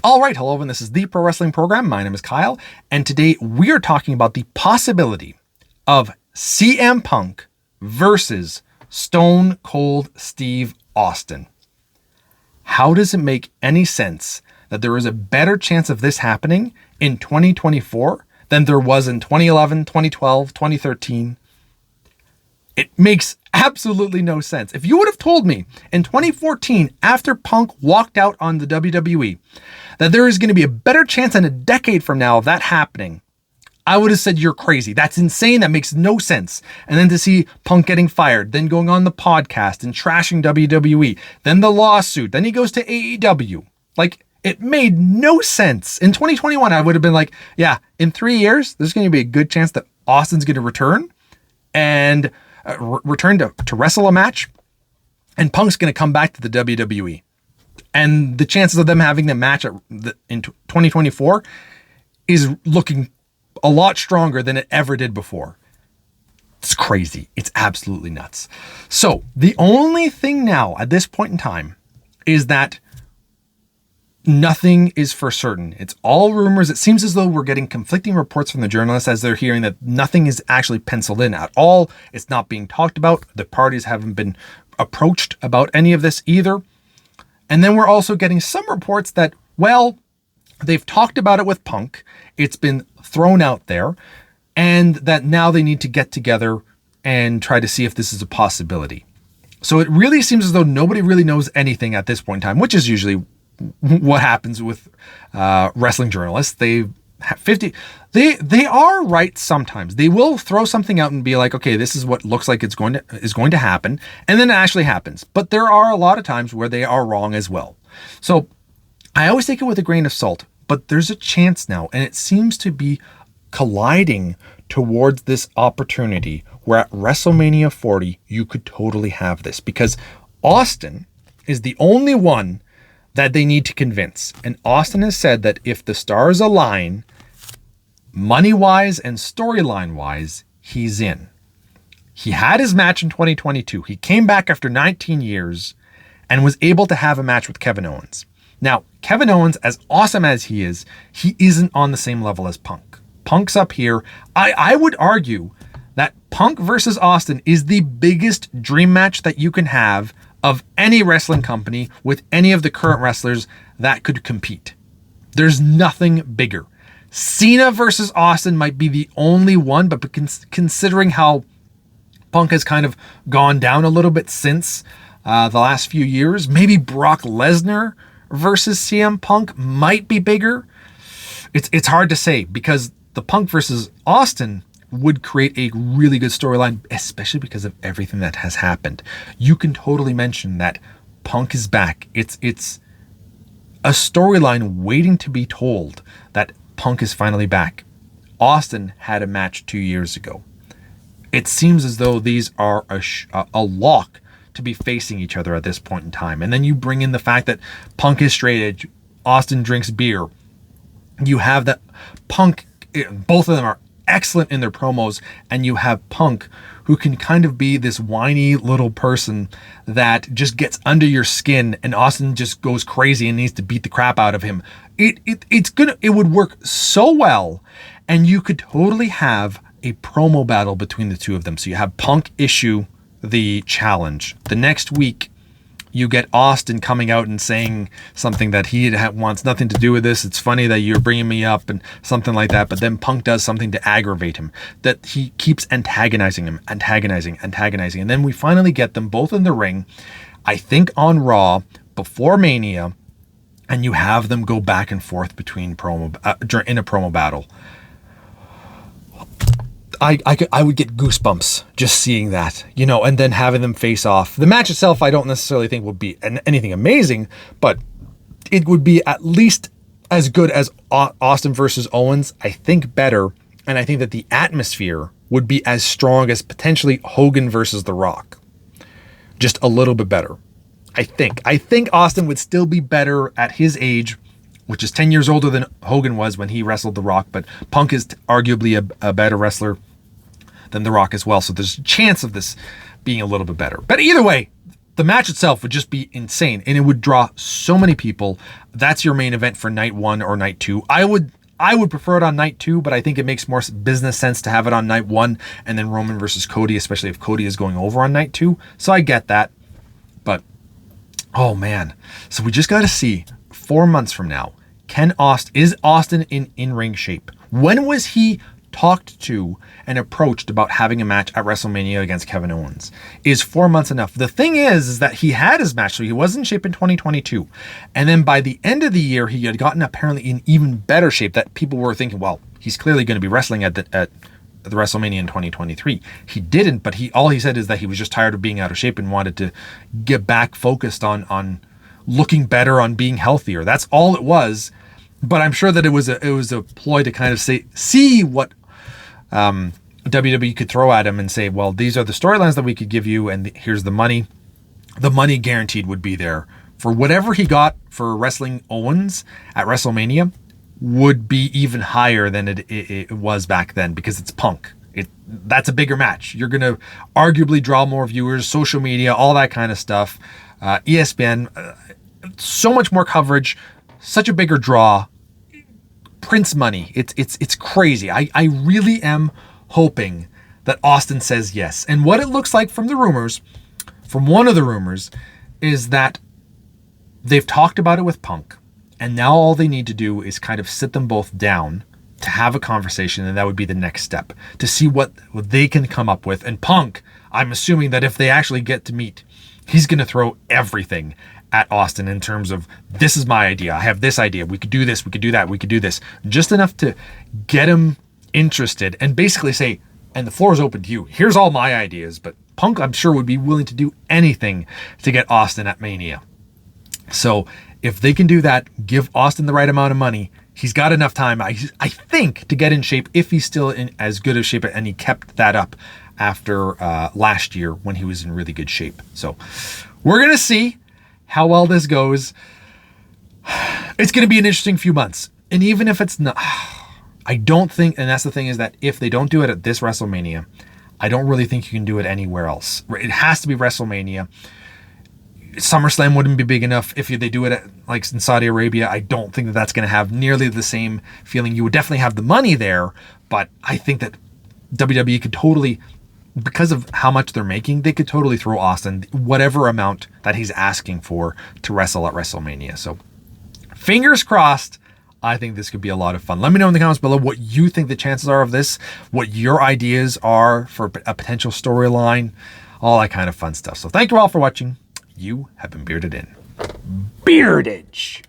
All right, hello, and this is the Pro Wrestling Program. My name is Kyle, and today we are talking about the possibility of CM Punk versus Stone Cold Steve Austin. How does it make any sense that there is a better chance of this happening in 2024 than there was in 2011, 2012, 2013? It makes absolutely no sense. If you would have told me in 2014, after Punk walked out on the WWE, that there is going to be a better chance in a decade from now of that happening, I would have said, you're crazy. That's insane. That makes no sense. And then to see Punk getting fired, then going on the podcast and trashing WWE, then the lawsuit, then he goes to AEW. Like, it made no sense. In 2021, I would have been like, yeah, in 3 years, there's going to be a good chance that Austin's going to return and return to wrestle a match, and Punk's going to come back to the WWE. And the chances of them having the match in 2024 is looking a lot stronger than it ever did before. It's crazy. It's absolutely nuts. So the only thing now at this point in time is that nothing is for certain. It's all rumors. It seems as though we're getting conflicting reports from the journalists as they're hearing that nothing is actually penciled in at all. It's not being talked about. The parties haven't been approached about any of this either. And then we're also getting some reports that, well, they've talked about it with Punk. It's been thrown out there, and that now they need to get together and try to see if this is a possibility. So it really seems as though nobody really knows anything at this point in time, which is usually what happens with wrestling journalists. They are right sometimes. They will throw something out and be like, okay, this is what looks like is going to happen, and then it actually happens. But there are a lot of times where they are wrong as well. So I always take it with a grain of salt, but there's a chance now, and it seems to be colliding towards this opportunity where at WrestleMania 40 you could totally have this, because Austin is the only one that they need to convince. And Austin has said that if the stars align, money-wise and storyline-wise, he's in. He had his match in 2022. He came back after 19 years and was able to have a match with Kevin Owens. Now, Kevin Owens, as awesome as he isn't on the same level as Punk. Punk's up here. I would argue that Punk versus Austin is the biggest dream match that you can have of any wrestling company with any of the current wrestlers that could compete. There's nothing bigger. Cena versus Austin might be the only one, but considering how Punk has kind of gone down a little bit since the last few years, maybe Brock Lesnar versus CM Punk might be bigger. It's hard to say, because the Punk versus Austin would create a really good storyline, especially because of everything that has happened. You can totally mention that Punk is back. It's a storyline waiting to be told that Punk is finally back. Austin had a match 2 years ago. It seems as though these are a lock to be facing each other at this point in time. And then you bring in the fact that Punk is straight edge, Austin drinks beer. You have that Punk, both of them are excellent in their promos, and you have Punk, who can kind of be this whiny little person that just gets under your skin, and Austin just goes crazy and needs to beat the crap out of him. It would work so well, and you could totally have a promo battle between the two of them. So you have Punk issue the challenge. The next week, you get Austin coming out and saying something that he wants nothing to do with this. It's funny that you're bringing me up and something like that. But then Punk does something to aggravate him, that he keeps antagonizing him. And then we finally get them both in the ring, I think on Raw before Mania, and you have them go back and forth between in a promo battle. I would get goosebumps just seeing that, and then having them face off. The match itself, I don't necessarily think would be anything amazing, but it would be at least as good as Austin versus Owens. I think better, and I think that the atmosphere would be as strong as potentially Hogan versus The Rock. Just a little bit better. I think Austin would still be better at his age, which is 10 years older than Hogan was when he wrestled The Rock, but Punk is arguably a better wrestler than The Rock as well. So there's a chance of this being a little bit better. But either way, the match itself would just be insane, and it would draw so many people. That's your main event for night 1 or night 2. I would prefer it on night 2, but I think it makes more business sense to have it on night 1 and then Roman versus Cody, especially if Cody is going over on night 2. So I get that. But, oh man. So we just got to see 4 months from now, is Austin in in-ring shape? When was he talked to and approached about having a match at WrestleMania against Kevin Owens? Is 4 months enough? The thing is that he had his match, so he was in shape in 2022. And then by the end of the year, he had gotten apparently in even better shape that people were thinking, well, he's clearly going to be wrestling at the WrestleMania in 2023. He didn't, but all he said is that he was just tired of being out of shape and wanted to get back focused on looking better, on being healthier. That's all it was. But I'm sure that it was a ploy to kind of see what WWE could throw at him and say, well, these are the storylines that we could give you, and here's the money. The money guaranteed would be there for whatever he got for wrestling Owens at WrestleMania would be even higher than it was back then, because it's Punk. That's a bigger match. You're going to arguably draw more viewers, social media, all that kind of stuff. ESPN, so much more coverage, such a bigger draw. Prince money. It's crazy. I really am hoping that Austin says yes. And what it looks like from one of the rumors, is that they've talked about it with Punk, and now all they need to do is kind of sit them both down to have a conversation, and that would be the next step, to see what they can come up with. And Punk, I'm assuming that if they actually get to meet, he's going to throw everything at Austin in terms of, this is my idea, I have this idea, we could do this, we could do that, we could do this, just enough to get him interested and basically say, and the floor is open to you, here's all my ideas. But Punk, I'm sure, would be willing to do anything to get Austin at Mania. So if they can do that, give Austin the right amount of money, he's got enough time, I think, to get in shape, if he's still in as good of shape, and he kept that up after last year when he was in really good shape. So we're going to see how well this goes. It's going to be an interesting few months. And even if it's not, I don't think, and that's the thing, is that if they don't do it at this WrestleMania, I don't really think you can do it anywhere else. It has to be WrestleMania. SummerSlam wouldn't be big enough if they do it at, like, in Saudi Arabia. I don't think that that's going to have nearly the same feeling. You would definitely have the money there, but I think that WWE could totally, because of how much they're making, they could totally throw Austin whatever amount that he's asking for to wrestle at WrestleMania. So fingers crossed. I think this could be a lot of fun. Let me know in the comments below what you think the chances are of this, what your ideas are for a potential storyline, all that kind of fun stuff. So thank you all for watching. You have been bearded in. Beardage.